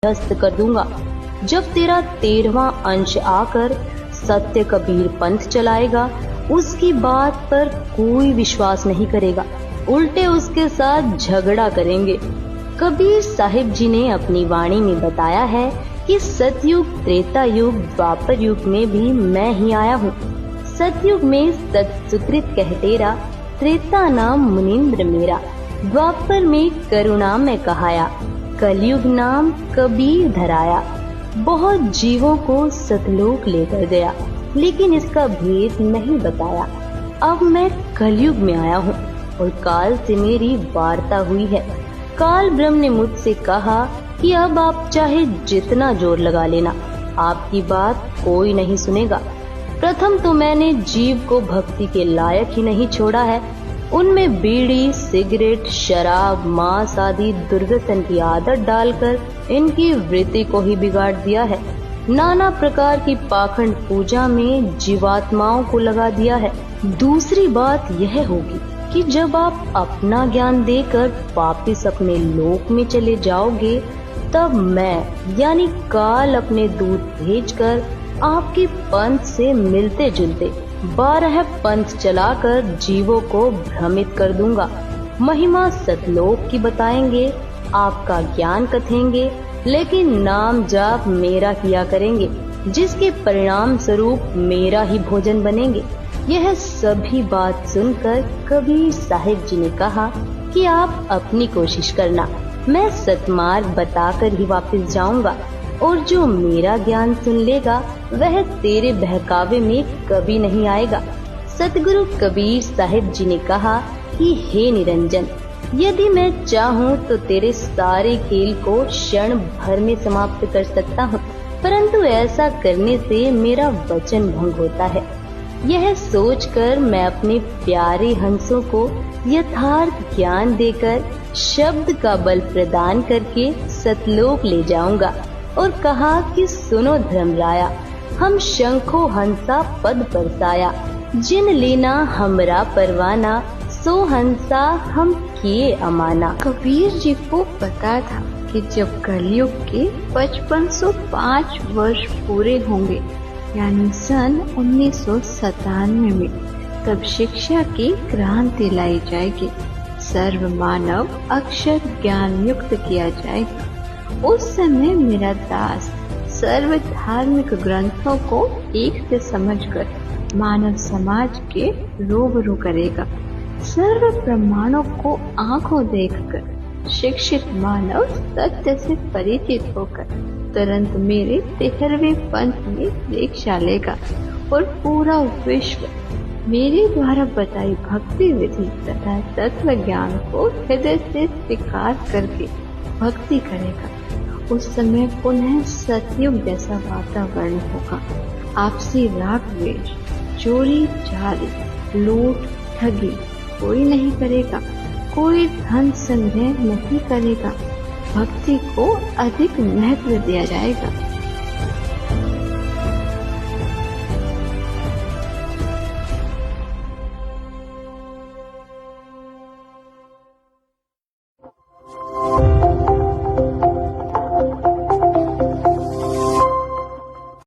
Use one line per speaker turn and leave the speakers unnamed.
ध्वस्त कर दूंगा। जब तेरा 13वां अंश आकर सत्य कबीर पंथ चलाएगा, उसकी बात पर कोई विश्वास नहीं करेगा, उल्टे उसके साथ झगड़ा करेंगे। कबीर साहिब जी ने अपनी वाणी में बताया है कि सतयुग, त्रेता युग, द्वापर युग में भी मैं ही आया हूँ। सतयुग में सत्सुकृत कहतेरा, त्रेता नाम मुनीन्द्र मेरा, द्वापर में करुणा में कहाया, कलयुग नाम कबीर धराया। बहुत जीवों को सतलोक लेकर गया, लेकिन इसका भेद नहीं बताया। अब मैं कलयुग में आया हूँ और काल से मेरी वार्ता हुई है। काल ब्रह्म ने मुझसे कहा कि अब आप चाहे जितना जोर लगा लेना, आपकी बात कोई नहीं सुनेगा। प्रथम तो मैंने जीव को भक्ति के लायक ही नहीं छोड़ा है। उनमें बीड़ी, सिगरेट, शराब, मांस आदि दुर्व्यसन की आदत डालकर इनकी वृत्ति को ही बिगाड़ दिया है। नाना प्रकार की पाखंड पूजा में जीवात्माओं को लगा दिया है। दूसरी बात यह होगी कि जब आप अपना ज्ञान देकर वापिस अपने लोक में चले जाओगे, तब मैं यानी काल अपने दूत भेजकर आपके पंथ से मिलते जुलते 12 पंथ चलाकर जीवों को भ्रमित कर दूंगा। महिमा सतलोक की बताएंगे, आपका ज्ञान कथेंगे, लेकिन नाम जाप मेरा किया करेंगे, जिसके परिणाम स्वरूप मेरा ही भोजन बनेंगे। यह सभी बात सुनकर कबीर साहिब जी ने कहा कि आप अपनी कोशिश करना, मैं सतमार्ग बताकर ही वापस जाऊंगा, और जो मेरा ज्ञान सुन लेगा वह तेरे बहकावे में कभी नहीं आएगा। सतगुरु कबीर साहिब जी ने कहा कि हे निरंजन, यदि मैं चाहूँ तो तेरे सारे खेल को क्षण भर में समाप्त कर सकता हूँ, परंतु ऐसा करने से मेरा वचन भंग होता है। यह सोचकर मैं अपने प्यारे हंसों को यथार्थ ज्ञान देकर शब्द का बल प्रदान करके सतलोक ले जाऊंगा। और कहा कि सुनो धर्मराया, हम शंखो हंसा पद परसाया, जिन लेना हमरा परवाना, सो हंसा हम किए अमाना।
कबीर जी को पता था कि जब कलयुग के 5505 वर्ष पूरे होंगे, यानी सन 1997 में, तब शिक्षा की क्रांति लाई जाएगी, सर्व मानव अक्षर ज्ञान युक्त किया जाएगा। उस समय मेरा दास सर्व धार्मिक ग्रंथों को एक से समझकर मानव समाज के रूबरू करेगा। सर्व प्रमाणों को आंखों देखकर शिक्षित मानव सत्य से परिचित होकर तुरंत मेरे 13वें पंथ में दीक्षा लेगा और पूरा विश्व मेरे द्वारा बताई भक्ति विधि तथा तत्व ज्ञान को हृदय से स्वीकार करके भक्ति करेगा। उस समय पुनः सतयुग जैसा वातावरण होगा। आपसी राग द्वेष, चोरी चारी, लूट ठगी कोई नहीं करेगा, कोई धन संग्रह नहीं करेगा। भक्ति को अधिक महत्व दिया जाएगा।